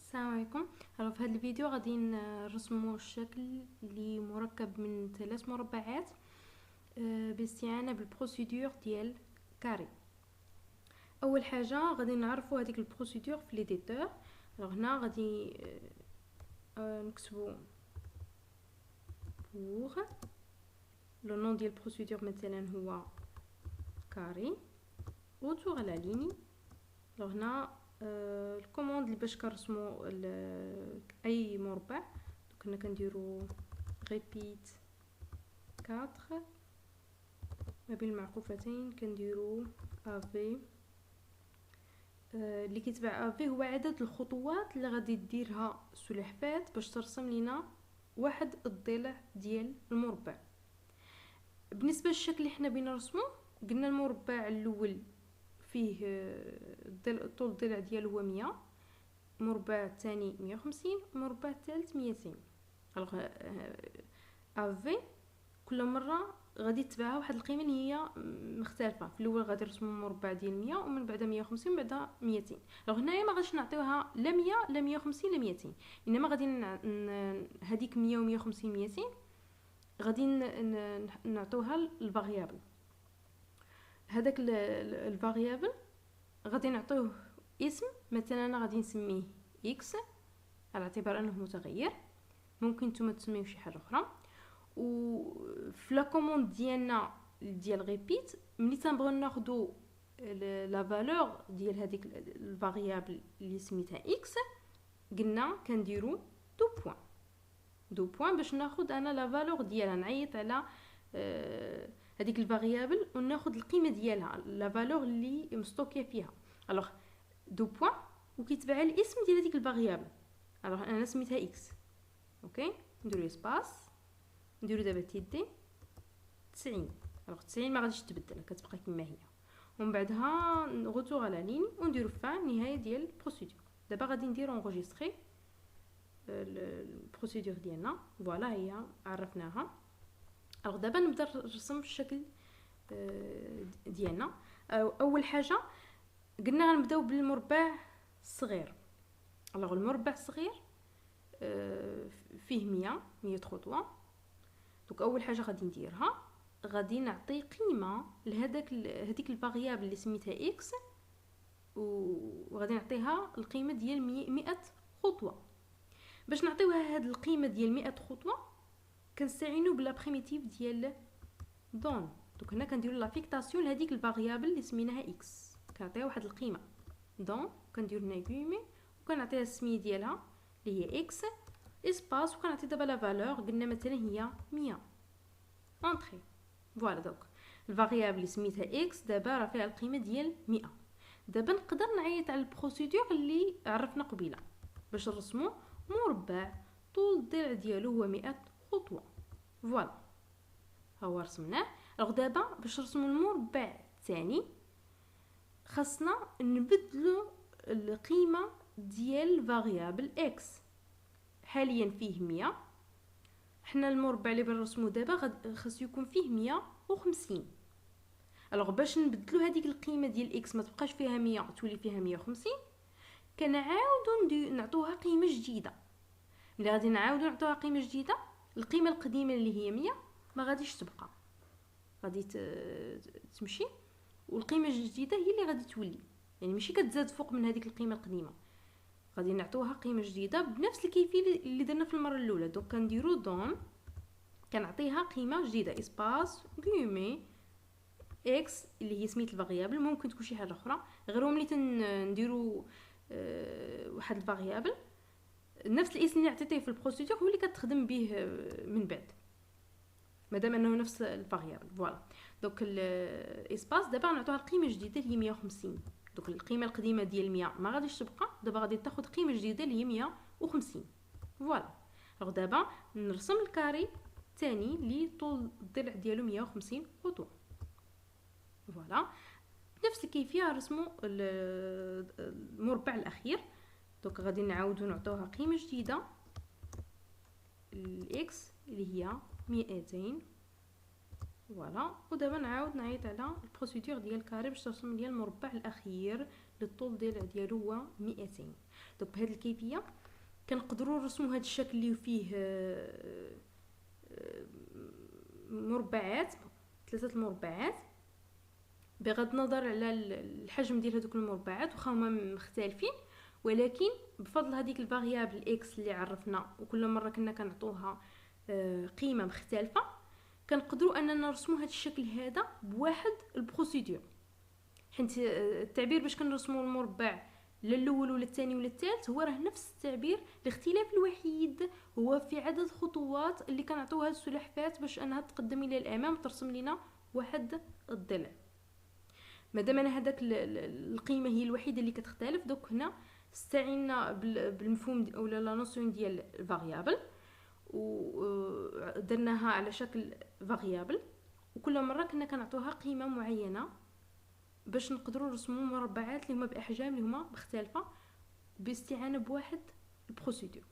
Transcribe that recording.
السلام عليكم. في هذا الفيديو غادي نرسموا الشكل اللي مركب من 3 مربعات باستعانه بالبروسيدور ديال كاري. اول حاجه غادي نعرفوا هذيك البروسيدور في ليديتور. هنا غادي نكتبوا بوغ لو نون ديال البروسيدور مثلا هو كاري اوتور لا ليني. هنا الكوموند اللي باش كنرسموا اي مربع، كنا كنديروا ريبيت 4 ما بين المعقوفتين، كنديروا افي. اللي كيتبع افي هو عدد الخطوات اللي غادي ديرها السلحفاة باش ترسم لينا واحد الضلع ديال المربع. بالنسبه للشكل اللي حنا بغينا نرسمو، قلنا المربع الاول فيه طول الضلع ديالو هو 100، المربع الثاني 150، المربع الثالث 200. افي كل مره غادي تتبعها واحد القيمه اللي هي مختلفه. في الاول غادي نرسموا المربع ديال 100 ومن بعد 150 بعد 200. هنايا ما غاديش نعطيوها لا 100 لا 150 لا 200، انما غادي هذيك 100 و150 200 غادي نعطوها الفاريابل. هذاك الفاريابل غادي نعطيوه اسم، مثلا انا غادي نسميه اكس على اعتبار انه متغير، ممكن نتوما تسميوه شي حاجه اخرى. وفي لا كوموند ديالنا ديال ريبيت، ملي تنبغيو ناخذوا لا فالور ديال هذيك الفاريابل اللي سميتها اكس، قلنا كنديروا دو بوين باش ناخذ انا لا فالور ديالها، نعيط على هذيك الفاريابل وناخذ القيمه ديالها، لا فالور اللي مستوكيه فيها. دو بوين وكيتبع الاسم ديال هذيك الفاريابل. انا سميتها اكس، اوكي. نديرو اسباس، نديرو دابا تيدي 90. 90 ما غاديش تبدل، كتبقى كما هي. ومن بعدها نغوتو على لين ونديرو فان نهايه ديال البروسيدور. دابا غادي ندير انغوجيستري البروسيدور ديالنا. فوالا هي عرفناها. دابا نبدا نرسم الشكل ديالنا. اول حاجه قلنا غنبداو بالمربع الصغير. المربع الصغير فيه 100 خطوه. دونك اول حاجه غادي نديرها، غادي نعطي قيمه هذيك الفاريابل اللي سميتها اكس، وغادي نعطيها القيمه ديال 100 خطوه. باش نعطيوها هاد القيمه ديال 100 خطوه كنستعينوا بلا بريميتيف ديال دون. دونك هنا كنديروا لافيكتاسيون لهذيك الفاريابل اللي سميناها اكس، كنعطيها واحد القيمه دون، كندير هنا كومي وكنعطيها السميه ديالها اللي هي اكس اسباس، وكنعطي دابا لا فالور قلنا مثلا هي 100 اونطري. فوالا دوك الفاريابل اللي سميتها اكس دابا راه فيها القيمه ديال 100. دابا نقدر نعيط على البروسيدور اللي عرفنا قبيله باش نرسمو مربع طول الضلع ديالو هو 100 خطوه. فوالا ها هو رسمناه. دابا باش نرسمو المربع الثاني خاصنا نبدلو القيمه ديال الفاريابل اكس. حاليا فيه 100، حنا المربع اللي بنرسمو دابا خاصو يكون فيه 150. باش نبدلو هذيك القيمه ديال اكس ما تبقاش فيها 100 تولي فيها 150، كنعاودو نعطوها قيمه جديده. ملي غادي نعاودو نعطوها قيمه جديده، القيمه القديمه اللي هي 100 ما غاديش تبقى، غادي تمشي، والقيمه الجديده هي اللي غادي تولي، يعني ماشي كتزاد فوق من هذيك القيمه القديمه. غادي نعطوها قيمه جديده بنفس الكيفيه اللي درنا في المره الاولى. دونك كنديروا دون، كنعطيها قيمه جديده اسباس غومي اكس اللي هي سميت الفاريابل، ممكن تكون شي حاجه اخرى غير ملي نديروا واحد الفاريابل نفس الاسم اللي عطيتيه في البروسيدور هو اللي كتخدم به من بعد مادام انه نفس الفاريابل. فوالا دونك الاسباس دابا نعطوها القيمه الجديده اللي هي 150. دونك القيمه القديمه ديال 100 ما غاديش تبقى، دابا غادي تاخذ قيمه جديده اللي هي 150. فوالا دابا نرسم الكاري الثاني اللي طول الضلع ديالو 150 خطوه. فوالا بنفس الكيفيه نرسموا المربع الاخير. دونك غادي نعاودو نعطوها قيمه جديده الاكس اللي هي 200. فوالا ودابا نعاود نعيط على البروسيدور ديال الكاري باش ترسم ليا المربع الاخير الطول ديالو هو 200. دونك بهذه الكيفيه كنقدروا نرسموا هذا الشكل اللي فيه مربعات، 3 المربعات، بغض النظر على الحجم ديال هذوك المربعات واخا هما مختلفين، ولكن بفضل هذيك الفاريابل اكس اللي عرفنا وكل مره كنا كنعطوها قيمه مختلفه، كنقدروا اننا نرسموا هذا الشكل هذا بواحد البروسيدور. حيت التعبير باش كنرسموا المربع لا الاول ولا الثاني ولا الثالث هو راه نفس التعبير، الاختلاف الوحيد هو في عدد الخطوات اللي كنعطيوها السلحفاه باش انها تقدم الى الامام وترسم لنا واحد الضلع. مادام انا هذاك القيمه هي الوحيده اللي كتختلف، دوك هنا استعينا بالمفهوم اولا لا نوسيون ديال الفاريابل ودرناها على شكل فاريابل، وكل مره كنا كنعطوها قيمه معينه باش نقدروا نرسموا مربعات اللي هما باحجام اللي هما مختلفه باستعانه بواحد البروسيدور.